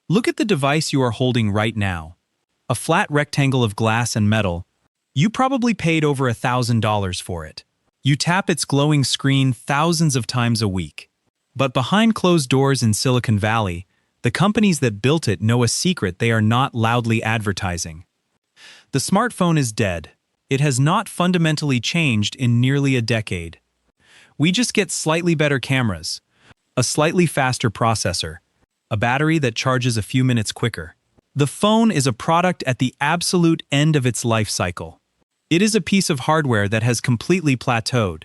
Look at the device you are holding right now. A flat rectangle of glass and metal. You probably paid over $1,000 for it. You tap its glowing screen thousands of times a week. But behind closed doors in Silicon Valley, the companies that built it know a secret they are not loudly advertising. The smartphone is dead. It has not fundamentally changed in nearly a decade. We just get slightly better cameras, a slightly faster processor, a battery that charges a few minutes quicker. The phone is a product at the absolute end of its life cycle. It is a piece of hardware that has completely plateaued.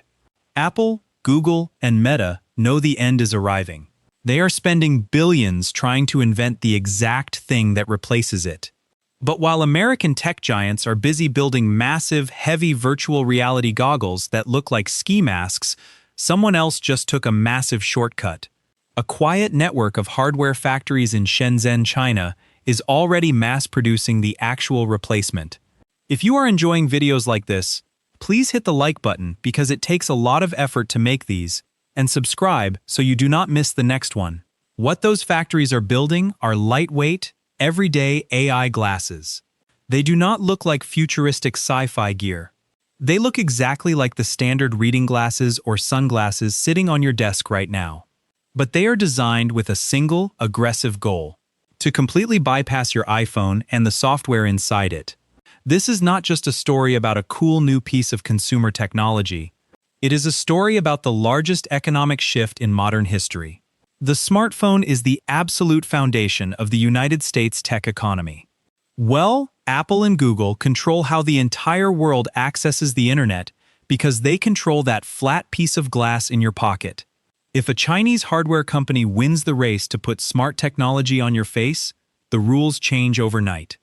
Apple, Google, and Meta know the end is arriving. They are spending billions trying to invent the exact thing that replaces it. But while American tech giants are busy building massive, heavy virtual reality goggles that look like ski masks, someone else just took a massive shortcut. A quiet network of hardware factories in Shenzhen, China, is already mass-producing the actual replacement. If you are enjoying videos like this, please hit the like button because it takes a lot of effort to make these, and subscribe so you do not miss the next one. What those factories are building are lightweight, everyday AI glasses. They do not look like futuristic sci-fi gear. They look exactly like the standard reading glasses or sunglasses sitting on your desk right now. But they are designed with a single, aggressive goal: to completely bypass your iPhone and the software inside it. This is not just a story about a cool new piece of consumer technology. It is a story about the largest economic shift in modern history. The smartphone is the absolute foundation of the United States tech economy. Well, Apple and Google control how the entire world accesses the internet because they control that flat piece of glass in your pocket. If a Chinese hardware company wins the race to put smart technology on your face, the rules change overnight.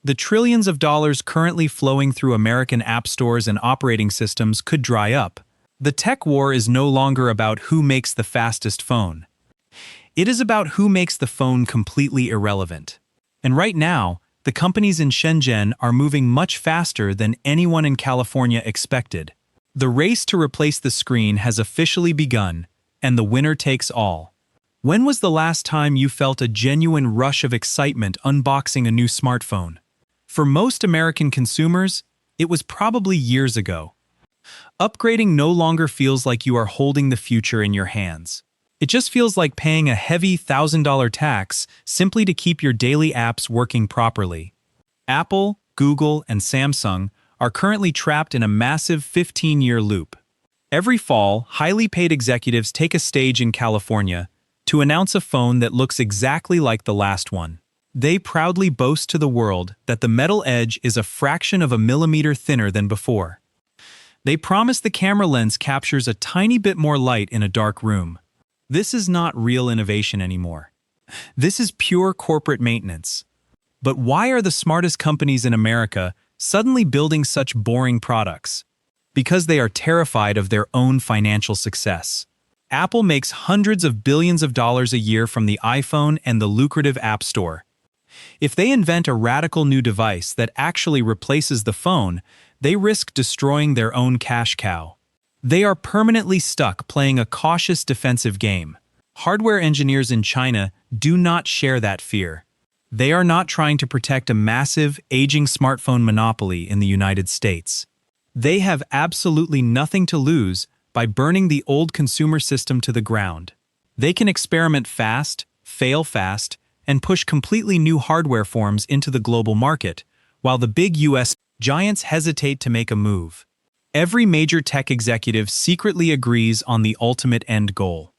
The trillions of dollars currently flowing through American app stores and operating systems could dry up. The tech war is no longer about who makes the fastest phone. It is about who makes the phone completely irrelevant. And right now, the companies in Shenzhen are moving much faster than anyone in California expected. The race to replace the screen has officially begun, and the winner takes all. When was the last time you felt a genuine rush of excitement unboxing a new smartphone? For most American consumers, it was probably years ago. Upgrading no longer feels like you are holding the future in your hands. It just feels like paying a heavy $1,000 tax simply to keep your daily apps working properly. Apple, Google, and Samsung are currently trapped in a massive 15-year loop. Every fall, highly paid executives take a stage in California to announce a phone that looks exactly like the last one. They proudly boast to the world that the metal edge is a fraction of a millimeter thinner than before. They promise the camera lens captures a tiny bit more light in a dark room. This is not real innovation anymore. This is pure corporate maintenance. But why are the smartest companies in America suddenly building such boring products? Because they are terrified of their own financial success. Apple makes hundreds of billions of dollars a year from the iPhone and the lucrative App Store. If they invent a radical new device that actually replaces the phone, they risk destroying their own cash cow. They are permanently stuck playing a cautious defensive game. Hardware engineers in China do not share that fear. They are not trying to protect a massive, aging smartphone monopoly in the United States. They have absolutely nothing to lose by burning the old consumer system to the ground. They can experiment fast, fail fast, and push completely new hardware forms into the global market, while the big US giants hesitate to make a move. Every major tech executive secretly agrees on the ultimate end goal.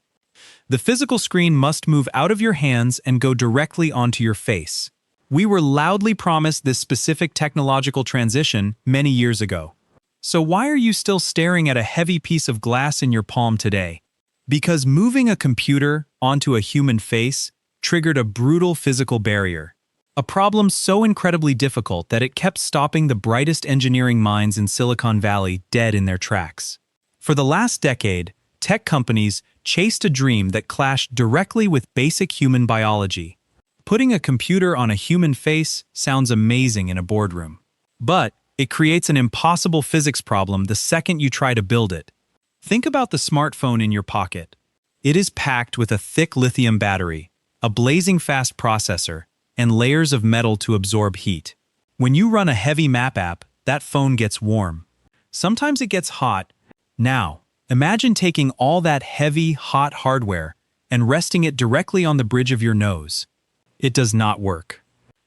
The physical screen must move out of your hands and go directly onto your face. We were loudly promised this specific technological transition many years ago. So why are you still staring at a heavy piece of glass in your palm today? Because moving a computer onto a human face triggered a brutal physical barrier. A problem so incredibly difficult that it kept stopping the brightest engineering minds in Silicon Valley dead in their tracks. For the last decade, tech companies chased a dream that clashed directly with basic human biology. Putting a computer on a human face sounds amazing in a boardroom. But it creates an impossible physics problem the second you try to build it. Think about the smartphone in your pocket. It is packed with a thick lithium battery, a blazing fast processor, and layers of metal to absorb heat. When you run a heavy map app, that phone gets warm. Sometimes it gets hot. Now, imagine taking all that heavy, hot hardware and resting it directly on the bridge of your nose. It does not work.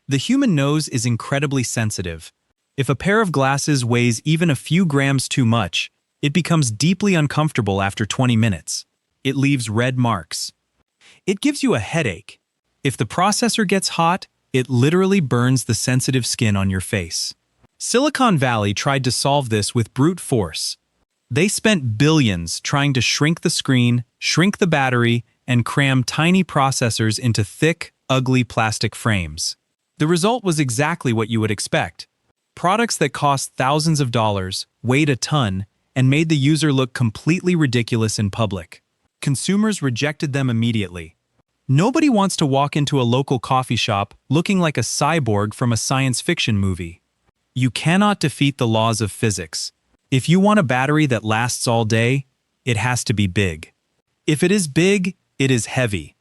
The human nose is incredibly sensitive. If a pair of glasses weighs even a few grams too much, it becomes deeply uncomfortable after 20 minutes. It leaves red marks. It gives you a headache. If the processor gets hot, it literally burns the sensitive skin on your face. Silicon Valley tried to solve this with brute force. They spent billions trying to shrink the screen, shrink the battery, and cram tiny processors into thick, ugly plastic frames. The result was exactly what you would expect. Products that cost thousands of dollars, weighed a ton, and made the user look completely ridiculous in public. Consumers rejected them immediately. Nobody wants to walk into a local coffee shop looking like a cyborg from a science fiction movie. You cannot defeat the laws of physics. If you want a battery that lasts all day, it has to be big. If it is big, it is heavy.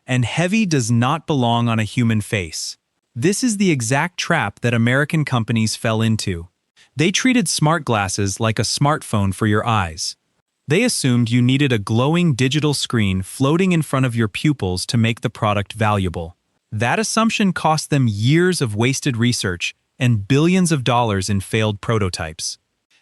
And heavy does not belong on a human face. This is the exact trap that American companies fell into. They treated smart glasses like a smartphone for your eyes. They assumed you needed a glowing digital screen floating in front of your pupils to make the product valuable. That assumption cost them years of wasted research and billions of dollars in failed prototypes.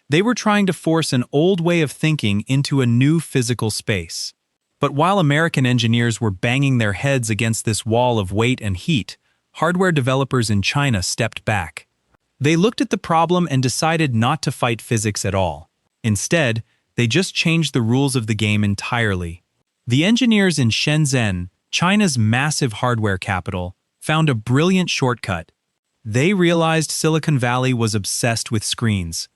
They were trying to force an old way of thinking into a new physical space. But while American engineers were banging their heads against this wall of weight and heat, hardware developers in China stepped back. They looked at the problem and decided not to fight physics at all. Instead, they just changed the rules of the game entirely. The engineers in Shenzhen, China's massive hardware capital, found a brilliant shortcut. They realized Silicon Valley was obsessed with screens.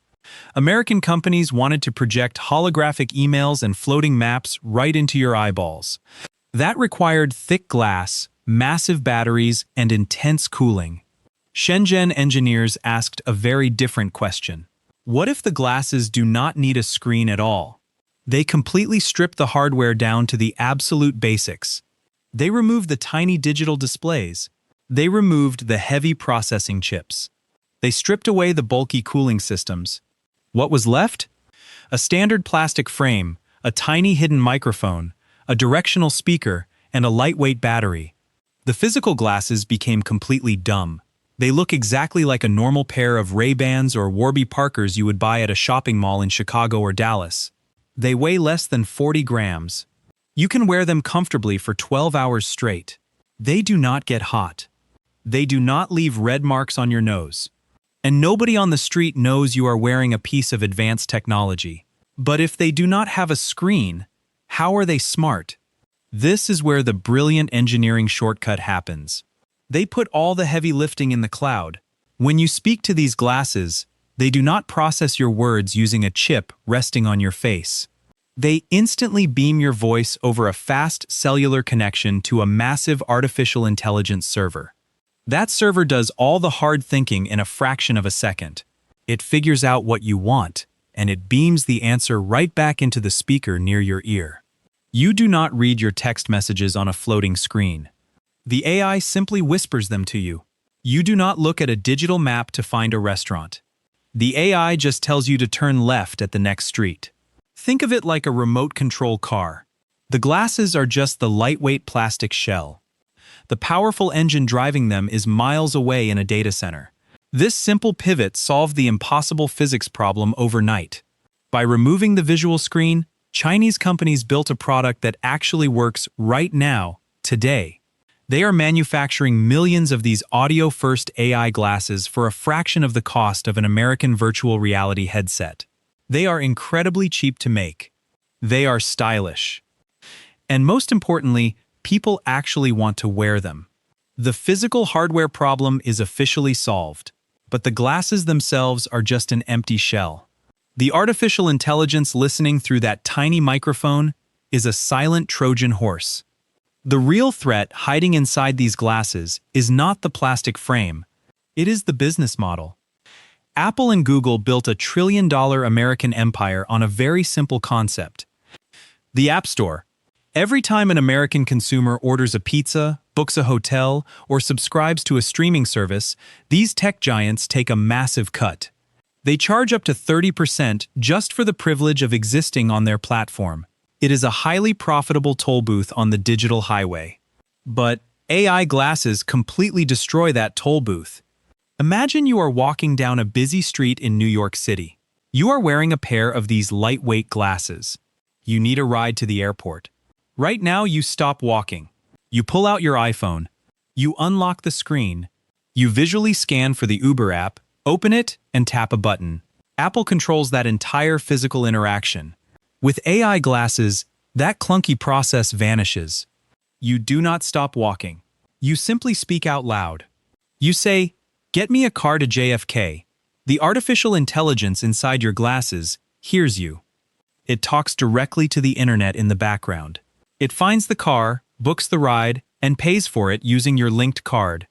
American companies wanted to project holographic emails and floating maps right into your eyeballs. That required thick glass, massive batteries, and intense cooling. Shenzhen engineers asked a very different question. What if the glasses do not need a screen at all? They completely stripped the hardware down to the absolute basics. They removed the tiny digital displays. They removed the heavy processing chips. They stripped away the bulky cooling systems. What was left? A standard plastic frame, a tiny hidden microphone, a directional speaker, and a lightweight battery. The physical glasses became completely dumb. They look exactly like a normal pair of Ray-Bans or Warby Parkers you would buy at a shopping mall in Chicago or Dallas. They weigh less than 40 grams. You can wear them comfortably for 12 hours straight. They do not get hot. They do not leave red marks on your nose. And nobody on the street knows you are wearing a piece of advanced technology. But if they do not have a screen, how are they smart? This is where the brilliant engineering shortcut happens. They put all the heavy lifting in the cloud. When you speak to these glasses, they do not process your words using a chip resting on your face. They instantly beam your voice over a fast cellular connection to a massive artificial intelligence server. That server does all the hard thinking in a fraction of a second. It figures out what you want, and it beams the answer right back into the speaker near your ear. You do not read your text messages on a floating screen. The AI simply whispers them to you. You do not look at a digital map to find a restaurant. The AI just tells you to turn left at the next street. Think of it like a remote control car. The glasses are just the lightweight plastic shell. The powerful engine driving them is miles away in a data center. This simple pivot solved the impossible physics problem overnight. By removing the visual screen, Chinese companies built a product that actually works right now, today. They are manufacturing millions of these audio-first AI glasses for a fraction of the cost of an American virtual reality headset. They are incredibly cheap to make. They are stylish. And most importantly, people actually want to wear them. The physical hardware problem is officially solved, but the glasses themselves are just an empty shell. The artificial intelligence listening through that tiny microphone is a silent Trojan horse. The real threat hiding inside these glasses is not the plastic frame. It is the business model. Apple and Google built a trillion-dollar American empire on a very simple concept. The App Store. Every time an American consumer orders a pizza, books a hotel, or subscribes to a streaming service, these tech giants take a massive cut. They charge up to 30% just for the privilege of existing on their platform. It is a highly profitable toll booth on the digital highway. But AI glasses completely destroy that toll booth. Imagine you are walking down a busy street in New York City. You are wearing a pair of these lightweight glasses. You need a ride to the airport. Right now, you stop walking. You pull out your iPhone. You unlock the screen. You visually scan for the Uber app, open it, and tap a button. Apple controls that entire physical interaction. With AI glasses, that clunky process vanishes. You do not stop walking. You simply speak out loud. You say, "Get me a car to JFK." The artificial intelligence inside your glasses hears you. It talks directly to the internet in the background. It finds the car, books the ride, and pays for it using your linked card.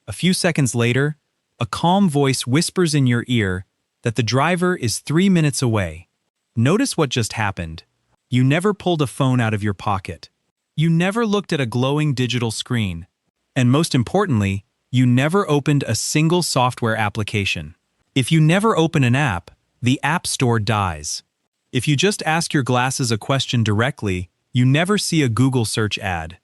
A few seconds later, a calm voice whispers in your ear that the driver is 3 minutes away. Notice what just happened. You never pulled a phone out of your pocket. You never looked at a glowing digital screen. And most importantly, you never opened a single software application. If you never open an app, the App Store dies. If you just ask your glasses a question directly, you never see a Google search ad.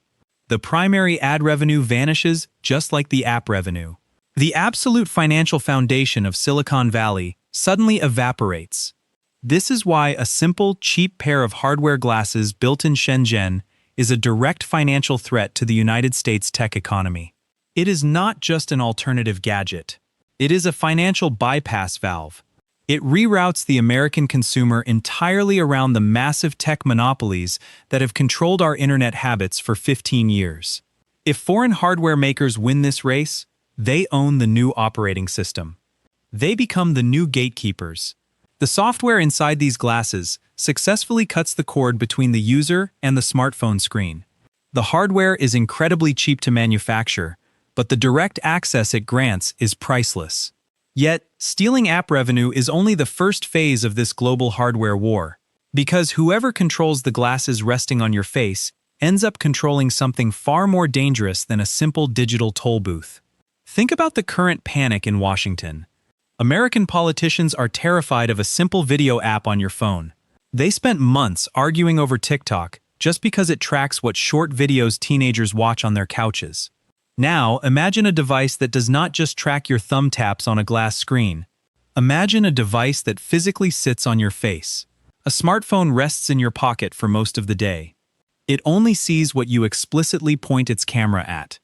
The primary ad revenue vanishes just like the app revenue. The absolute financial foundation of Silicon Valley suddenly evaporates. This is why a simple, cheap pair of hardware glasses built in Shenzhen is a direct financial threat to the United States tech economy. It is not just an alternative gadget. It is a financial bypass valve. It reroutes the American consumer entirely around the massive tech monopolies that have controlled our internet habits for 15 years. If foreign hardware makers win this race, they own the new operating system. They become the new gatekeepers. The software inside these glasses successfully cuts the cord between the user and the smartphone screen. The hardware is incredibly cheap to manufacture, but the direct access it grants is priceless. Yet, stealing app revenue is only the first phase of this global hardware war, because whoever controls the glasses resting on your face ends up controlling something far more dangerous than a simple digital toll booth. Think about the current panic in Washington. American politicians are terrified of a simple video app on your phone. They spent months arguing over TikTok just because it tracks what short videos teenagers watch on their couches. Now, imagine a device that does not just track your thumb taps on a glass screen. Imagine a device that physically sits on your face. A smartphone rests in your pocket for most of the day. It only sees what you explicitly point its camera at.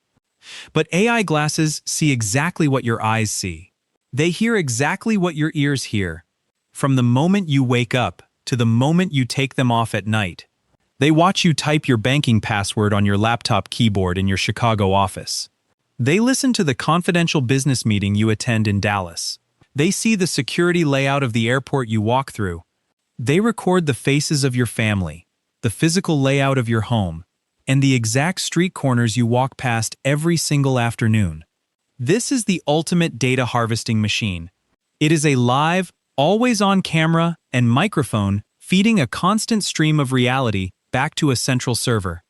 But AI glasses see exactly what your eyes see. They hear exactly what your ears hear. From the moment you wake up to the moment you take them off at night. They watch you type your banking password on your laptop keyboard in your Chicago office. They listen to the confidential business meeting you attend in Dallas. They see the security layout of the airport you walk through. They record the faces of your family, the physical layout of your home, and the exact street corners you walk past every single afternoon. This is the ultimate data harvesting machine. It is a live, always-on camera and microphone feeding a constant stream of reality back to a central server.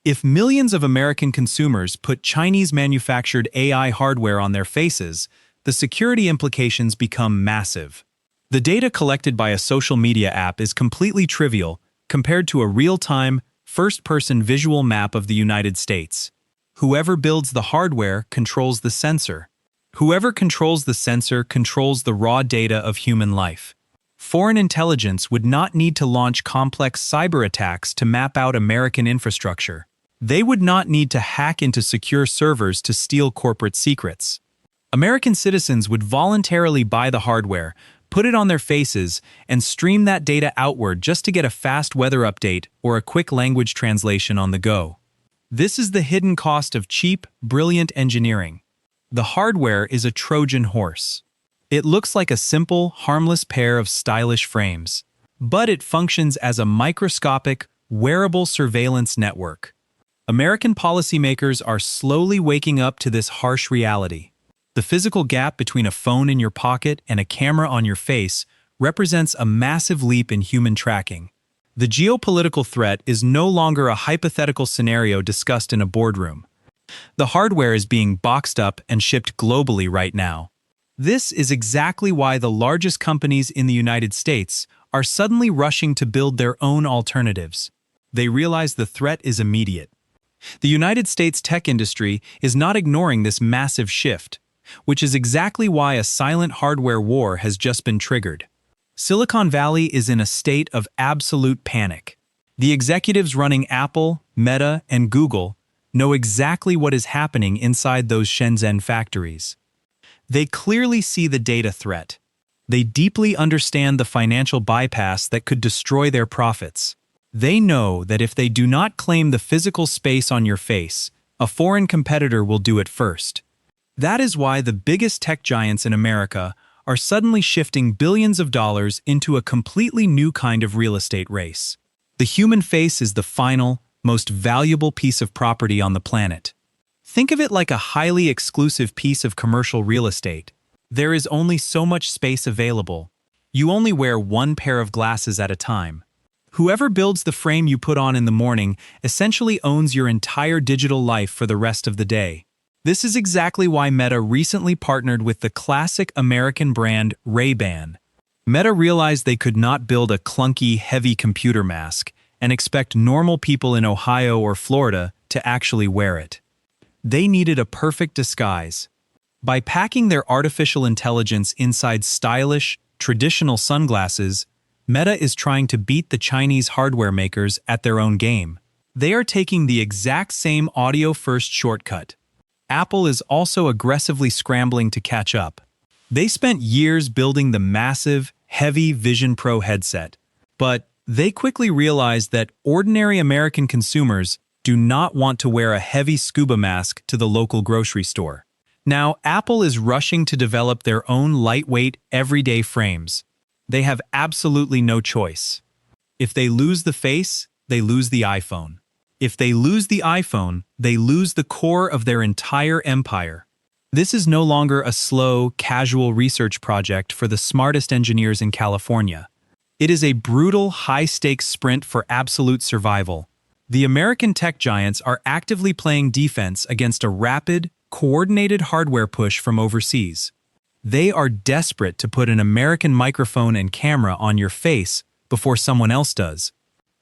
If millions of American consumers put Chinese-manufactured AI hardware on their faces, the security implications become massive. The data collected by a social media app is completely trivial compared to a real-time, first-person visual map of the United States. Whoever builds the hardware controls the sensor. Whoever controls the sensor controls the raw data of human life. Foreign intelligence would not need to launch complex cyber attacks to map out American infrastructure. They would not need to hack into secure servers to steal corporate secrets. American citizens would voluntarily buy the hardware, put it on their faces, and stream that data outward just to get a fast weather update or a quick language translation on the go. This is the hidden cost of cheap, brilliant engineering. The hardware is a Trojan horse. It looks like a simple, harmless pair of stylish frames, but it functions as a microscopic, wearable surveillance network. American policymakers are slowly waking up to this harsh reality. The physical gap between a phone in your pocket and a camera on your face represents a massive leap in human tracking. The geopolitical threat is no longer a hypothetical scenario discussed in a boardroom. The hardware is being boxed up and shipped globally right now. This is exactly why the largest companies in the United States are suddenly rushing to build their own alternatives. They realize the threat is immediate. The United States tech industry is not ignoring this massive shift, which is exactly why a silent hardware war has just been triggered. Silicon Valley is in a state of absolute panic. The executives running Apple, Meta, and Google know exactly what is happening inside those Shenzhen factories. They clearly see the data threat. They deeply understand the financial bypass that could destroy their profits. They know that if they do not claim the physical space on your face, a foreign competitor will do it first. That is why the biggest tech giants in America are suddenly shifting billions of dollars into a completely new kind of real estate race. The human face is the final, most valuable piece of property on the planet. Think of it like a highly exclusive piece of commercial real estate. There is only so much space available. You only wear one pair of glasses at a time. Whoever builds the frame you put on in the morning essentially owns your entire digital life for the rest of the day. This is exactly why Meta recently partnered with the classic American brand Ray-Ban. Meta realized they could not build a clunky, heavy computer mask and expect normal people in Ohio or Florida to actually wear it. They needed a perfect disguise. By packing their artificial intelligence inside stylish, traditional sunglasses, Meta is trying to beat the Chinese hardware makers at their own game. They are taking the exact same audio-first shortcut. Apple is also aggressively scrambling to catch up. They spent years building the massive, heavy Vision Pro headset, but they quickly realized that ordinary American consumers do not want to wear a heavy scuba mask to the local grocery store. Now, Apple is rushing to develop their own lightweight, everyday frames. They have absolutely no choice. If they lose the face, they lose the iPhone. If they lose the iPhone, they lose the core of their entire empire. This is no longer a slow, casual research project for the smartest engineers in California. It is a brutal, high-stakes sprint for absolute survival. The American tech giants are actively playing defense against a rapid, coordinated hardware push from overseas. They are desperate to put an American microphone and camera on your face before someone else does.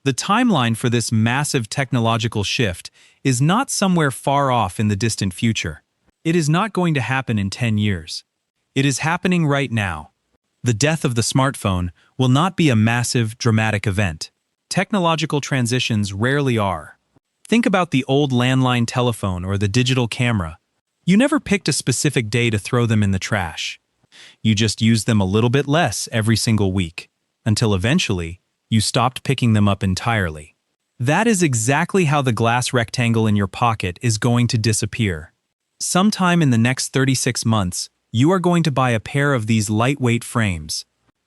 The timeline for this massive technological shift is not somewhere far off in the distant future. It is not going to happen in 10 years. It is happening right now. The death of the smartphone will not be a massive, dramatic event. Technological transitions rarely are. Think about the old landline telephone or the digital camera. You never picked a specific day to throw them in the trash. You just used them a little bit less every single week, until eventually, you stopped picking them up entirely. That is exactly how the glass rectangle in your pocket is going to disappear. Sometime in the next 36 months, you are going to buy a pair of these lightweight frames.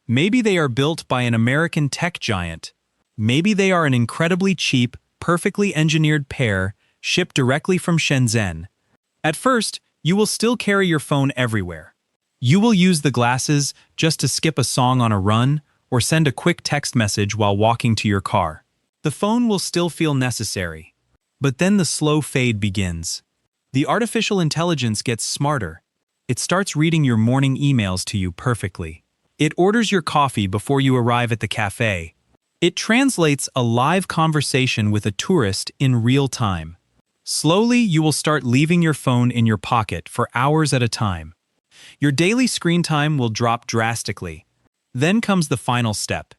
Maybe they are built by an American tech giant. Maybe they are an incredibly cheap, perfectly engineered pair shipped directly from Shenzhen. At first, you will still carry your phone everywhere. You will use the glasses just to skip a song on a run or send a quick text message while walking to your car. The phone will still feel necessary. But then the slow fade begins. The artificial intelligence gets smarter. It starts reading your morning emails to you perfectly. It orders your coffee before you arrive at the cafe. It translates a live conversation with a tourist in real time. Slowly, you will start leaving your phone in your pocket for hours at a time. Your daily screen time will drop drastically. Then comes the final step.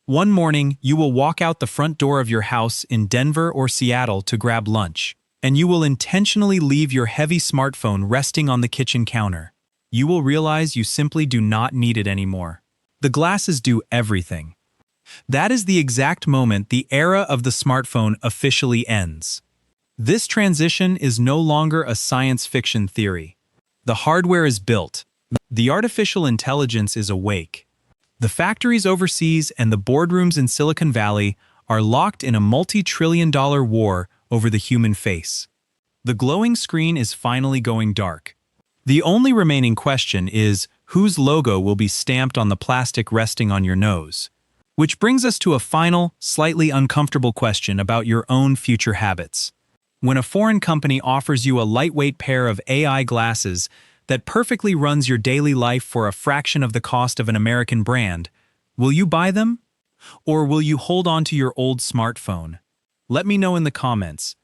One morning, you will walk out the front door of your house in Denver or Seattle to grab lunch, and you will intentionally leave your heavy smartphone resting on the kitchen counter. You will realize you simply do not need it anymore. The glasses do everything. That is the exact moment the era of the smartphone officially ends. This transition is no longer a science fiction theory. The hardware is built. The artificial intelligence is awake. The factories overseas and the boardrooms in Silicon Valley are locked in a multi-trillion-dollar war over the human face. The glowing screen is finally going dark. The only remaining question is whose logo will be stamped on the plastic resting on your nose. Which brings us to a final, slightly uncomfortable question about your own future habits. When a foreign company offers you a lightweight pair of AI glasses that perfectly runs your daily life for a fraction of the cost of an American brand, will you buy them? Or will you hold on to your old smartphone? Let me know in the comments.